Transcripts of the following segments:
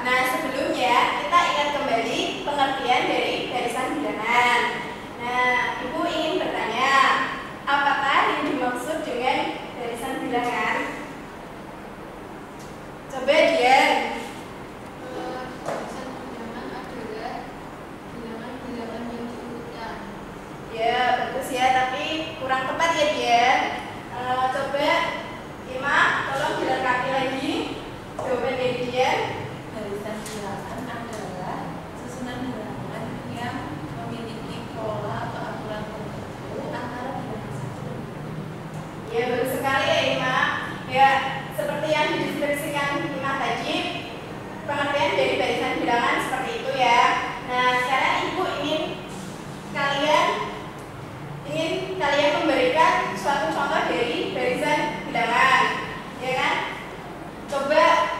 Nah, sebelumnya kita ingat kembali pengertian dari barisan bilangan. Nah, Ibu ingin bertanya, apakah yang dimaksud dengan barisan bilangan? Coba Dian. Barisan bilangan adalah bilangan-bilangan yang diurutkan. Ya, bagus ya, tapi kurang tepat ya Dian. Coba Ima, tolong dilengkapi lagi jawaban dari Dian. Barisan bilangan adalah susunan bilangan yang memiliki pola atau aturan tertentu antara bilangan satu. Ya, bagus sekali ya Ima. Ya, seperti yang dideskripsikan Ima tadi, pengertian dari barisan bilangan seperti itu ya. Nah, sekarang Ibu ingin kalian memberikan suatu contoh dari barisan bilangan, ya kan? Coba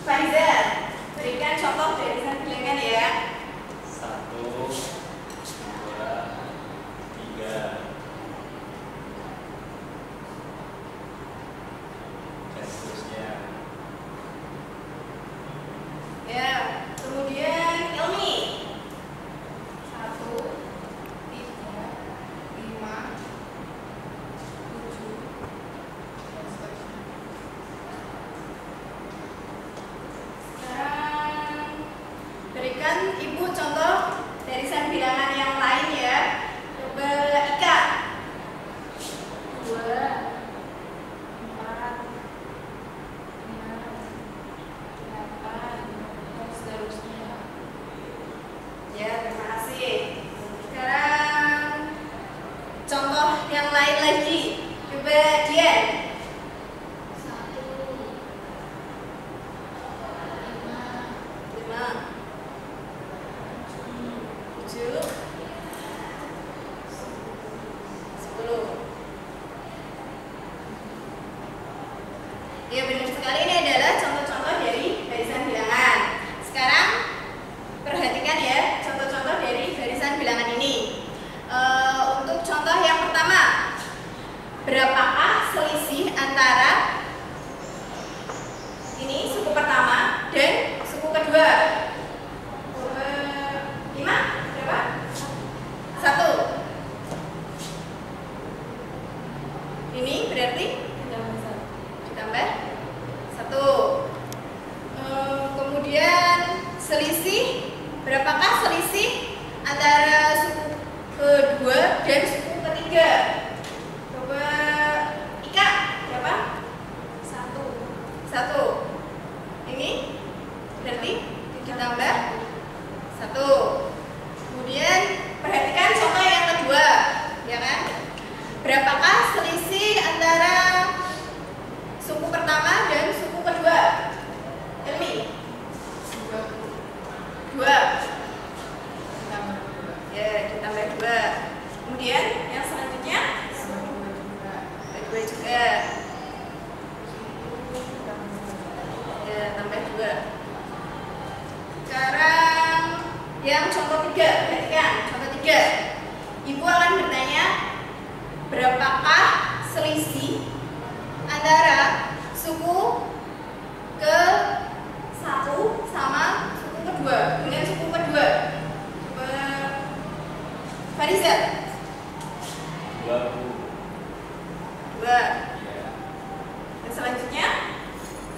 Fariza, berikan contoh barisan bilangan ya. 1, 2, 3 dan seterusnya. Ya, kemudian Ilmi. 1, 3, 5, 7 dan seterusnya. Sekarang berikan Ibu contoh barisan bilangan yang lain ya. Coba Ika. 2, 4, 5, 8 dan seterusnya. Ya, terima kasih. Sekarang contoh yang lain lagi. Coba Dian. 1, 5, 5, 7, 10. Ya, benar sekali, ini adalah contoh-contoh dari barisan bilangan. Sekarang perhatikan ya contoh-contoh dari barisan bilangan ini. Untuk contoh yang pertama, berapakah selisih antara ini suku pertama dan suku kedua? Coba 5, berapa? 1. Ini berarti ditambah 1. Kemudian selisih, berapakah selisih antara suku kedua dan suku ketiga? Coba Ika, berapa? 1. Ini berarti ditambah 1. Kemudian perhatikan contoh yang kedua, ya kan? Berapakah selisih antara suku pertama dan suku kedua? Ilmi? 2. Ya, ditambah 2. Kemudian yang selanjutnya 2 juga. Ya, tambah 2. Sekarang yang contoh 3, perhatikan contoh 3. Ibu akan bertanya, berapakah selisih antara suku ke-1 sama suku kedua dengan suku kedua? Coba Fariza. 20. 2. Ya, Dan selanjutnya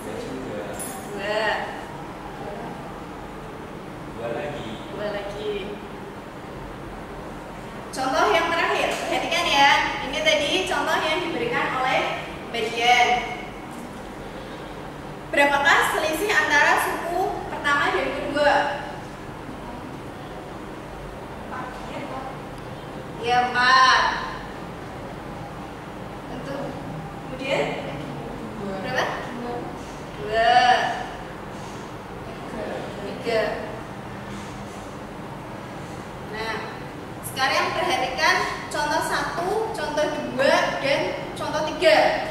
2 juga. 2. 2 lagi. 2 lagi. Contoh yang terakhir, perhatikan ya. Ini tadi contoh yang diberikan oleh Badian. Berapakah selisih antara suku pertama dan kedua? 4. Ya, 4. Untuk kemudian berapa? 2. 3. Nah, sekarang perhatikan contoh 1, contoh 2, dan contoh 3.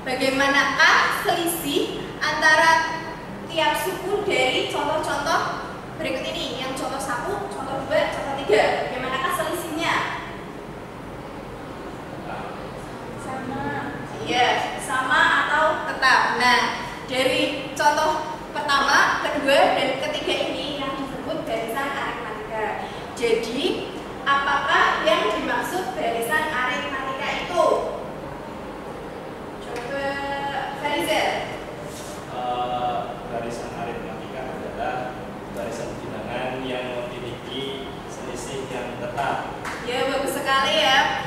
Bagaimanakah selisih antara tiap suku dari contoh-contoh berikut ini? Yang contoh 1, contoh 2, contoh 3. Bagaimanakah selisihnya? Sama. Iya, sama atau tetap? Farizal? Barisan aritmatika adalah barisan bilangan yang memiliki selisih yang tetap. Ya, bagus sekali ya.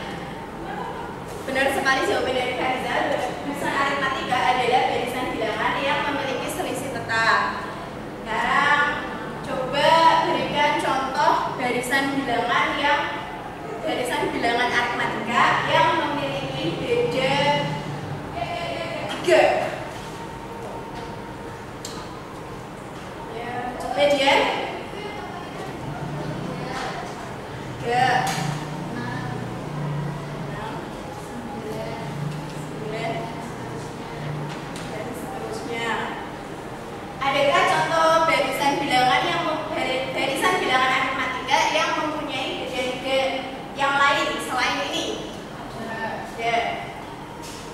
Benar sekali jawaban dari Farizal. Barisan aritmatika adalah barisan bilangan yang memiliki selisih tetap. Sekarang coba berikan contoh barisan bilangan aritmatika yang memiliki beda 3. Ya, coba dia. 3, 9, dan seterusnya. Adakah contoh barisan bilangan aritmatika yang mempunyai beda yang lain selain ini? Ya.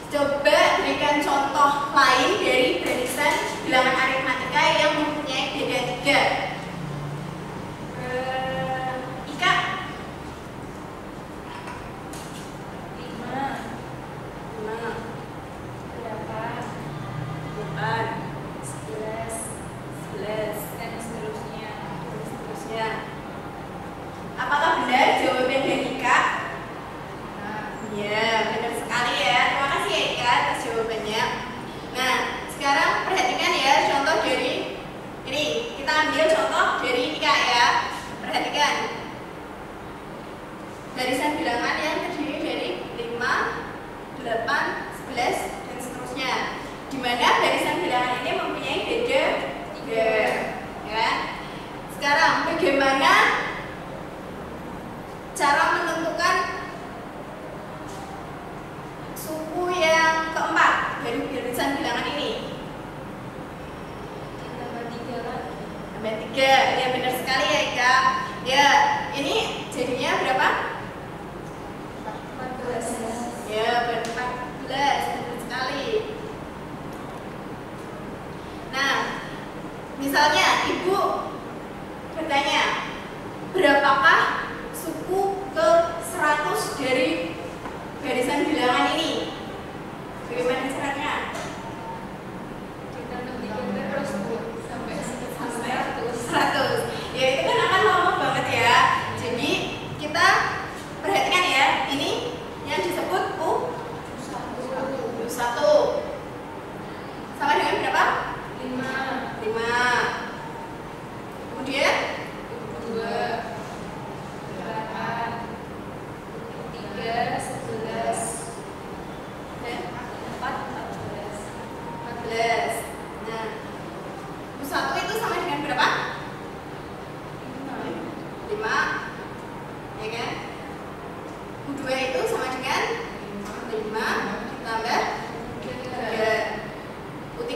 Coba berikan contoh lain dari barisan bilangan aritmatika yang mempunyai beda 3. Ika? 5, 8, 11, dan seterusnya. Apakah benar jawaban dari Ika? Ya, benar sekali ya. Terima kasih ya Ika atas jawabannya. Nah, sekarang perhatikan ya contoh dari ini. Kita ambil contoh dari Ika ya. Perhatikan. Barisan bilangan yang terdiri dari 5, 8, 11, dan seterusnya. Di mana barisan bilangan ini mempunyai beda 3. Ya. Sekarang bagaimana cara menentukan suku yang keempat dari barisan bilangan ini? Tambah 3. Ya, benar sekali ya Ika. Ya, ini jadinya berapa? 14. Ya, 14. Benar sekali. Nah, misalnya Ibu bertanya, berapakah suku ke 100 dari barisan bilangan ini? Bagaimana caranya? Kita ketik terus sampai 100. Ya, itu kan akan lama banget ya. Jadi kita perhatikan ya, ini yang disebut U1. Sama dengan berapa? 5. Kemudian 2, 8, 3, 11, dan 14. 14. Nah, U1 itu sama dengan berapa? 5. Ya kan? U2 itu sama dengan 5 ditambah 3. U3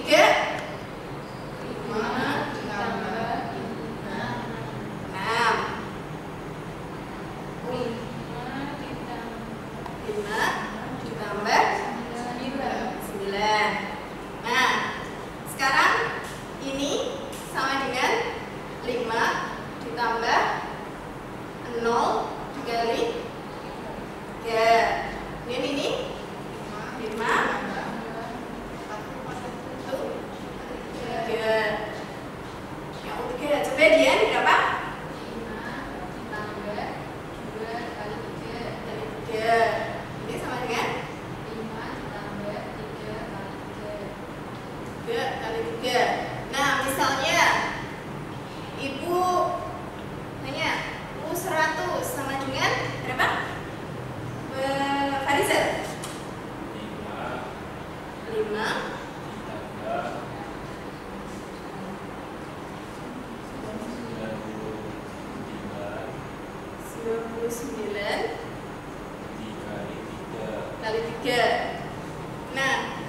kali 3. Nah,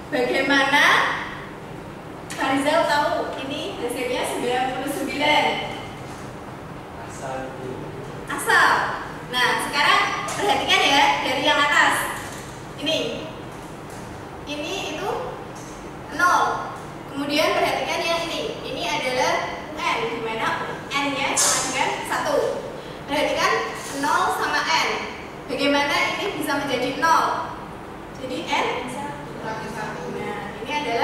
bagaimana Farizal tahu ini hasilnya 99? Asal. Nah, sekarang perhatikan ya dari yang atas. Ini itu 0. Kemudian perhatikan yang ini. Ini adalah UN, di mana N-nya sama dengan 1. Perhatikan 0 sama N. Bagaimana ini bisa menjadi 0? Jadi N bisa kurangi 1. Nah, ini adalah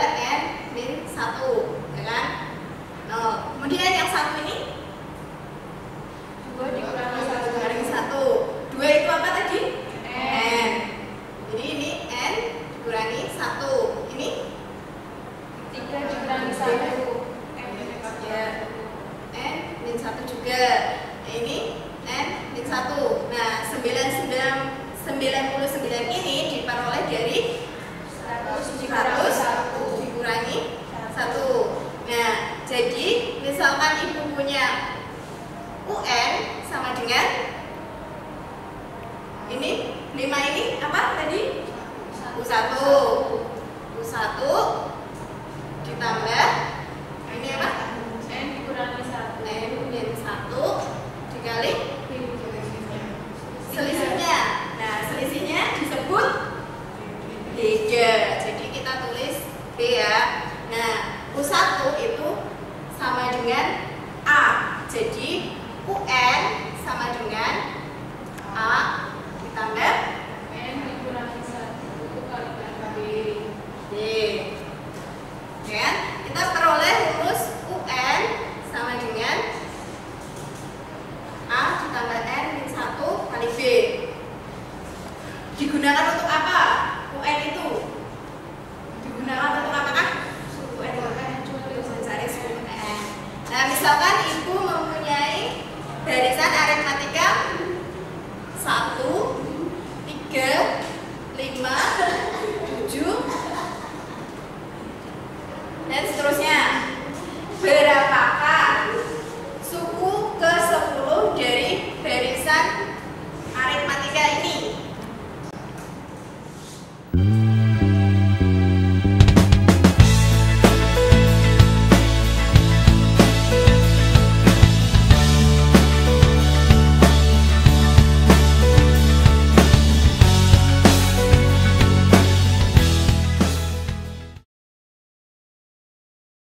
ditambah ini apa? N dikurangi 1. N-1 dikali selisihnya. Nah, selisihnya disebut beda. Jadi kita tulis B ya. Nah, U1 itu sama dengan A. Jadi UN sama dengan A ditambah N dikurangi 1 kali B. D. Kan? Kita peroleh rumus UN sama dengan A ditambah N min 1 kali B. Digunakan untuk apa? UN itu digunakan untuk apakah? UN mencari suku UN. Nah, misalkan ibu mempunyai barisan aritmatika 1, 3, 5, 7 dan seterusnya.